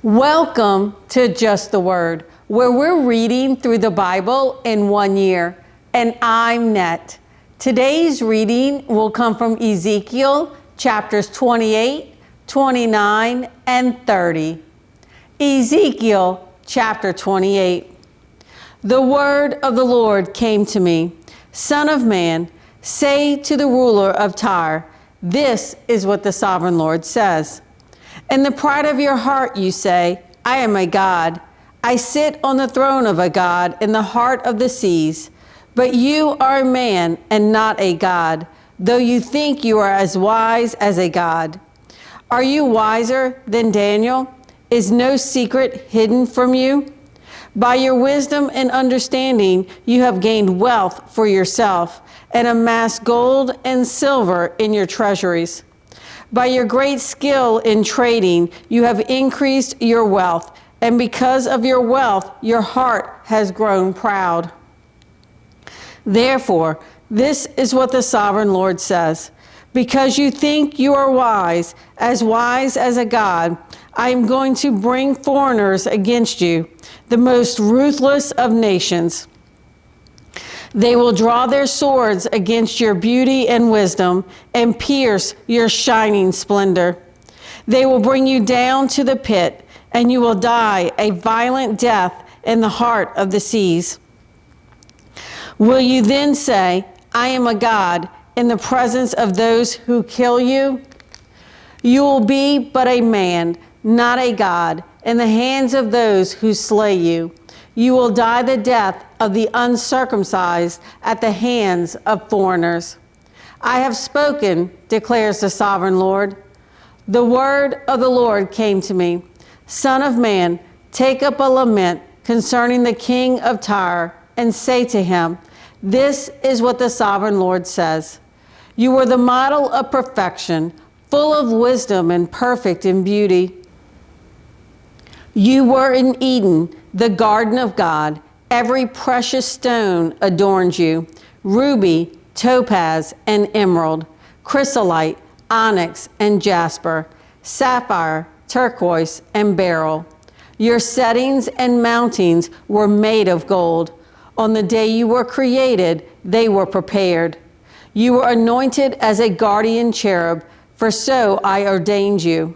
Welcome to Just the Word, where we're reading through the Bible in 1 year. And I'm Net. Today's reading will come from Ezekiel chapters 28, 29, and 30. Ezekiel chapter 28. The word of the Lord came to me. Son of man, say to the ruler of Tyre, this is what the sovereign Lord says. In the pride of your heart you say, I am a god. I sit on the throne of a god in the heart of the seas. But you are a man and not a god, though you think you are as wise as a god. Are you wiser than Daniel? Is no secret hidden from you? By your wisdom and understanding you have gained wealth for yourself and amassed gold and silver in your treasuries. By your great skill in trading, you have increased your wealth, and because of your wealth, your heart has grown proud. Therefore, this is what the sovereign Lord says. Because you think you are wise as a god, I am going to bring foreigners against you, the most ruthless of nations. They will draw their swords against your beauty and wisdom and pierce your shining splendor. They will bring you down to the pit, and you will die a violent death in the heart of the seas. Will you then say, I am a god, in the presence of those who kill you? You will be but a man, not a god, in the hands of those who slay you. You will die the death of the uncircumcised at the hands of foreigners. I have spoken, declares the sovereign Lord. The word of the Lord came to me. Son of man, take up a lament concerning the king of Tyre, and say to him, this is what the sovereign Lord says. You were the model of perfection, full of wisdom and perfect in beauty. You were in Eden, the garden of God. Every precious stone adorns you, ruby, topaz, and emerald, chrysolite, onyx, and jasper, sapphire, turquoise, and beryl. Your settings and mountings were made of gold. On the day you were created, they were prepared. You were anointed as a guardian cherub, for so I ordained you.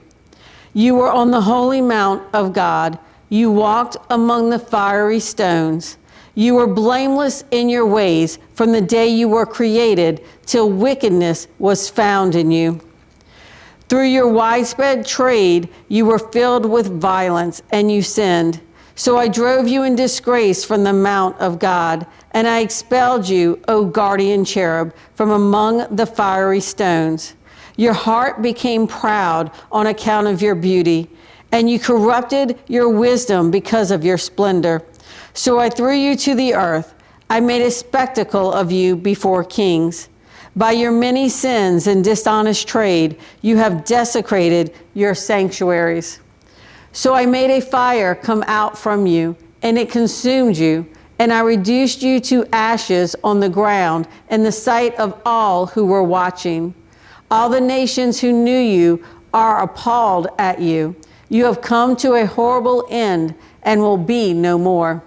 You were on the holy mount of God. You walked among the fiery stones. You were blameless in your ways from the day you were created till wickedness was found in you. Through your widespread trade, you were filled with violence and you sinned. So I drove you in disgrace from the mount of God, and I expelled you, O guardian cherub, from among the fiery stones. Your heart became proud on account of your beauty, and you corrupted your wisdom because of your splendor. So I threw you to the earth. I made a spectacle of you before kings. By your many sins and dishonest trade, you have desecrated your sanctuaries. So I made a fire come out from you, and it consumed you, and I reduced you to ashes on the ground in the sight of all who were watching. All the nations who knew you are appalled at you. You have come to a horrible end and will be no more.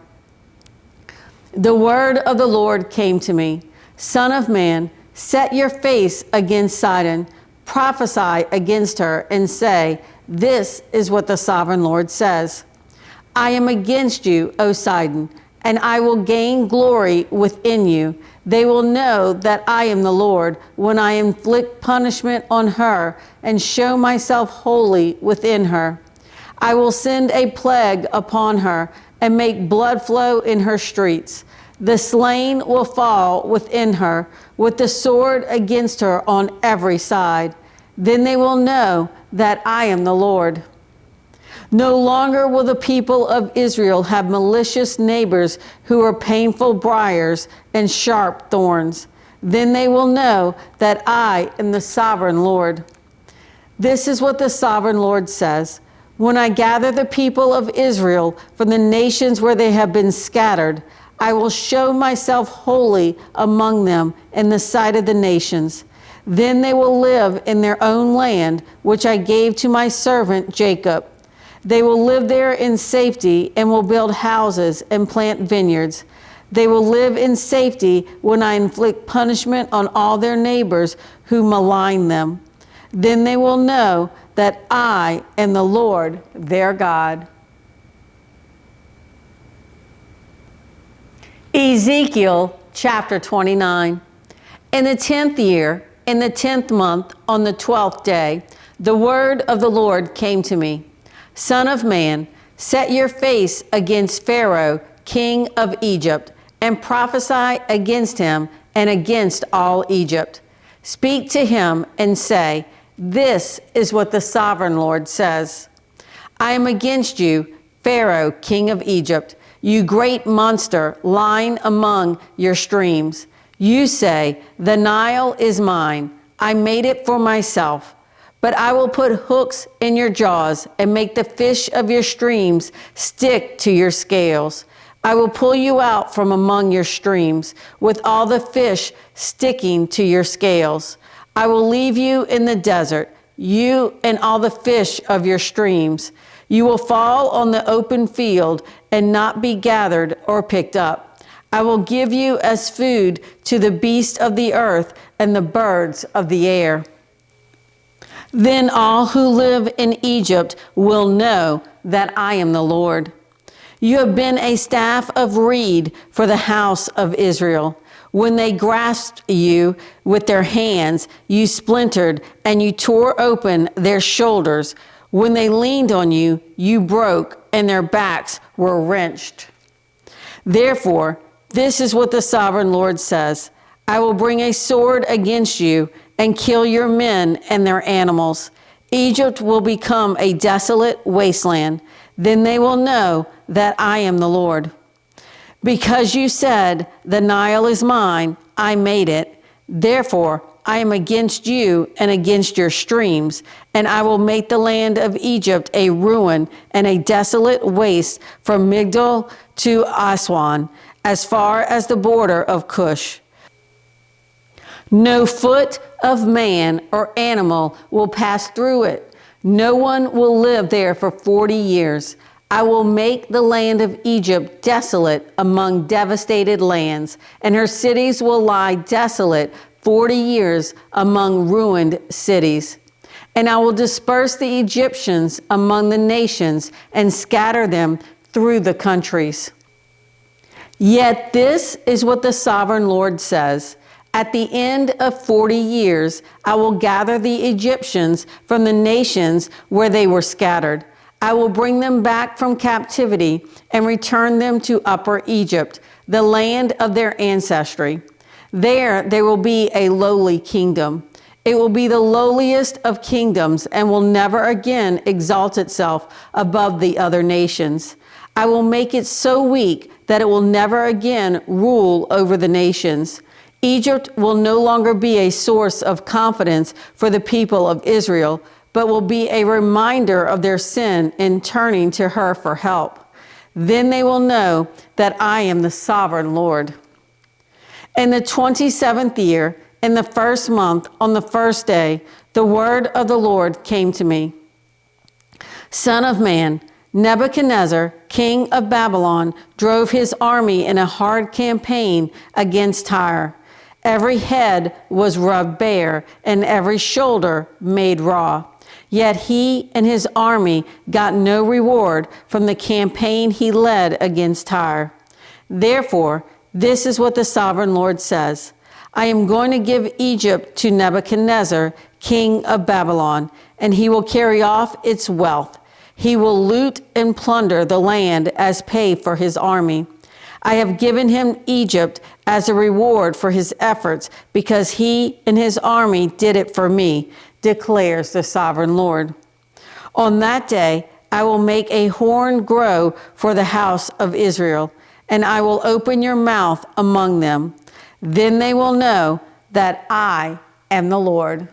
The word of the Lord came to me. Son of man, set your face against Sidon, prophesy against her, and say, this is what the sovereign Lord says. I am against you, O Sidon, and I will gain glory within you. They will know that I am the Lord when I inflict punishment on her and show myself holy within her. I will send a plague upon her and make blood flow in her streets. The slain will fall within her with the sword against her on every side. Then they will know that I am the Lord. No longer will the people of Israel have malicious neighbors who are painful briars and sharp thorns. Then they will know that I am the sovereign Lord. This is what the sovereign Lord says. When I gather the people of Israel from the nations where they have been scattered, I will show myself holy among them in the sight of the nations. Then they will live in their own land, which I gave to my servant Jacob. They will live there in safety and will build houses and plant vineyards. They will live in safety when I inflict punishment on all their neighbors who malign them. Then they will know that I am the Lord their God. Ezekiel chapter 29. In the 10th year, in the 10th month, on the 12th day, the word of the Lord came to me. Son of man, set your face against Pharaoh, king of Egypt, and prophesy against him and against all Egypt. Speak to him and say, this is what the sovereign Lord says. I am against you, Pharaoh, king of Egypt, you great monster lying among your streams. You say, the Nile is mine. I made it for myself. But I will put hooks in your jaws and make the fish of your streams stick to your scales. I will pull you out from among your streams with all the fish sticking to your scales. I will leave you in the desert, you and all the fish of your streams. You will fall on the open field and not be gathered or picked up. I will give you as food to the beasts of the earth and the birds of the air. Then all who live in Egypt will know that I am the Lord. You have been a staff of reed for the house of Israel. When they grasped you with their hands, you splintered and you tore open their shoulders. When they leaned on you, you broke and their backs were wrenched. Therefore, this is what the sovereign Lord says. I will bring a sword against you and kill your men and their animals. Egypt will become a desolate wasteland. Then they will know that I am the Lord. Because you said, the Nile is mine, I made it. Therefore, I am against you and against your streams, and I will make the land of Egypt a ruin and a desolate waste from Migdol to Aswan, as far as the border of Cush. No foot of man or animal will pass through it. No one will live there for 40 years. I will make the land of Egypt desolate among devastated lands, and her cities will lie desolate 40 years among ruined cities. And I will disperse the Egyptians among the nations and scatter them through the countries. Yet this is what the sovereign Lord says. At the end of 40 years, I will gather the Egyptians from the nations where they were scattered. I will bring them back from captivity and return them to Upper Egypt, the land of their ancestry. There will be a lowly kingdom. It will be the lowliest of kingdoms and will never again exalt itself above the other nations. I will make it so weak that it will never again rule over the nations. Egypt will no longer be a source of confidence for the people of Israel, but will be a reminder of their sin in turning to her for help. Then they will know that I am the sovereign Lord. In the 27th year, in the first month, on the first day, the word of the Lord came to me. Son of man, Nebuchadnezzar, king of Babylon, drove his army in a hard campaign against Tyre. Every head was rubbed bare, and every shoulder made raw. Yet he and his army got no reward from the campaign he led against Tyre. Therefore, this is what the sovereign Lord says. I am going to give Egypt to Nebuchadnezzar, king of Babylon, and he will carry off its wealth. He will loot and plunder the land as pay for his army. I have given him Egypt as a reward for his efforts, because he and his army did it for me, declares the sovereign Lord. On that day, I will make a horn grow for the house of Israel, and I will open your mouth among them. Then they will know that I am the Lord.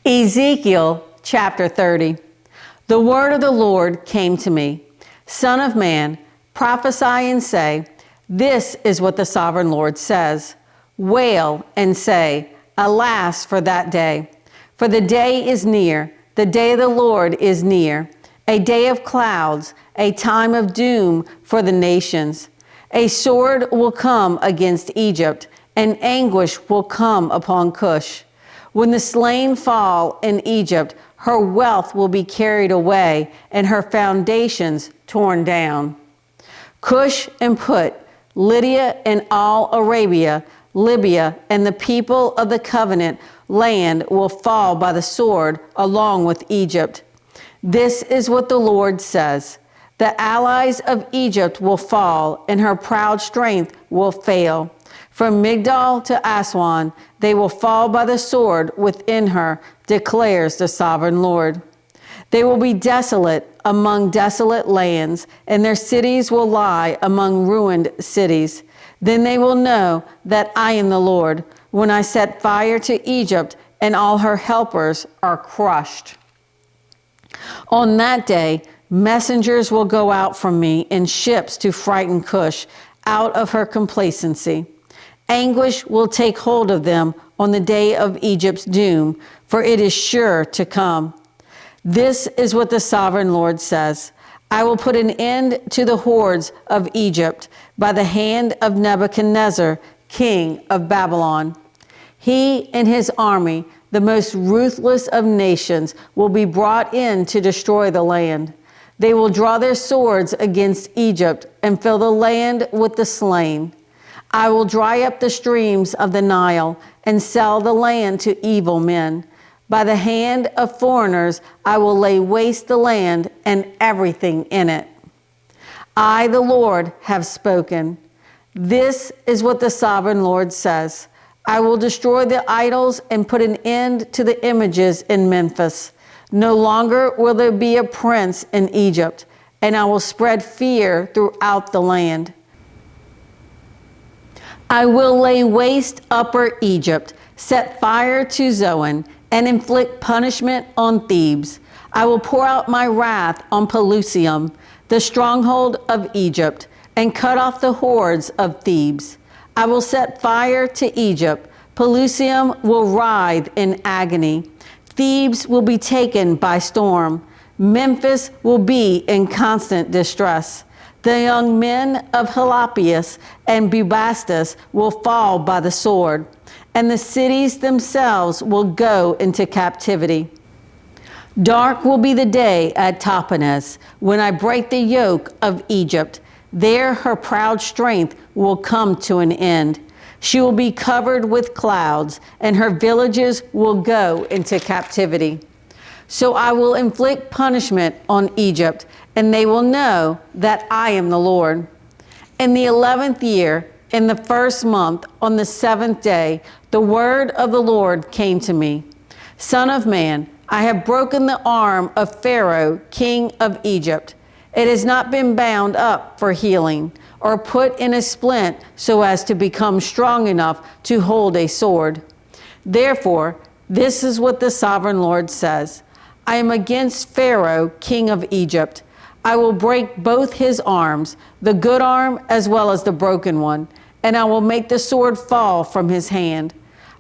Ezekiel chapter 30. The word of the Lord came to me. Son of man, prophesy and say, this is what the sovereign Lord says. Wail and say, alas for that day. For the day is near, the day of the Lord is near, a day of clouds, a time of doom for the nations. A sword will come against Egypt, and anguish will come upon Cush. When the slain fall in Egypt, her wealth will be carried away, and her foundations torn down. Cush and Put, Lydia and all Arabia, Libya, and the people of the covenant land will fall by the sword along with Egypt. This is what the Lord says. The allies of Egypt will fall, and her proud strength will fail. From Migdol to Aswan, they will fall by the sword within her, declares the sovereign Lord. They will be desolate among desolate lands, and their cities will lie among ruined cities. Then they will know that I am the Lord, when I set fire to Egypt, and all her helpers are crushed. On that day, messengers will go out from me in ships to frighten Cush out of her complacency. Anguish will take hold of them on the day of Egypt's doom, for it is sure to come. This is what the sovereign Lord says. I will put an end to the hordes of Egypt by the hand of Nebuchadnezzar, king of Babylon. He and his army, the most ruthless of nations, will be brought in to destroy the land. They will draw their swords against Egypt and fill the land with the slain. I will dry up the streams of the Nile and sell the land to evil men. By the hand of foreigners, I will lay waste the land and everything in it. I, the Lord, have spoken. This is what the sovereign Lord says. I will destroy the idols and put an end to the images in Memphis. No longer will there be a prince in Egypt, and I will spread fear throughout the land. I will lay waste Upper Egypt, set fire to Zoan, and inflict punishment on Thebes. I will pour out my wrath on Pelusium, the stronghold of Egypt, and cut off the hordes of Thebes. I will set fire to Egypt. Pelusium will writhe in agony. Thebes will be taken by storm. Memphis will be in constant distress. The young men of Helapius and Bubastis will fall by the sword, and the cities themselves will go into captivity. Dark will be the day at Tahpanhes, when I break the yoke of Egypt. There her proud strength will come to an end. She will be covered with clouds, and her villages will go into captivity. So I will inflict punishment on Egypt, and they will know that I am the Lord. In the 11th year, in the first month, on the 7th day, the word of the Lord came to me. Son of man, I have broken the arm of Pharaoh, king of Egypt. It has not been bound up for healing, or put in a splint so as to become strong enough to hold a sword. Therefore, this is what the sovereign Lord says. I am against Pharaoh, king of Egypt. I will break both his arms, the good arm as well as the broken one, and I will make the sword fall from his hand.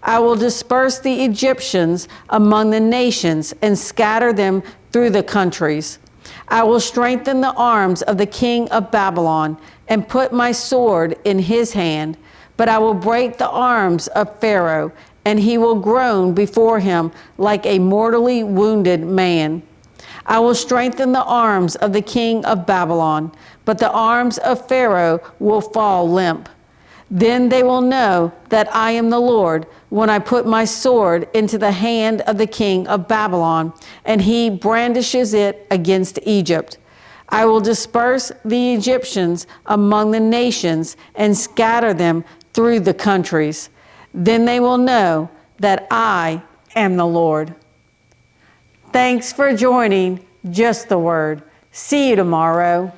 I will disperse the Egyptians among the nations and scatter them through the countries. I will strengthen the arms of the king of Babylon and put my sword in his hand, but I will break the arms of Pharaoh, and he will groan before him like a mortally wounded man. I will strengthen the arms of the king of Babylon, but the arms of Pharaoh will fall limp. Then they will know that I am the Lord when I put my sword into the hand of the king of Babylon, and he brandishes it against Egypt. I will disperse the Egyptians among the nations and scatter them through the countries. Then they will know that I am the Lord. Thanks for joining Just the Word. See you tomorrow.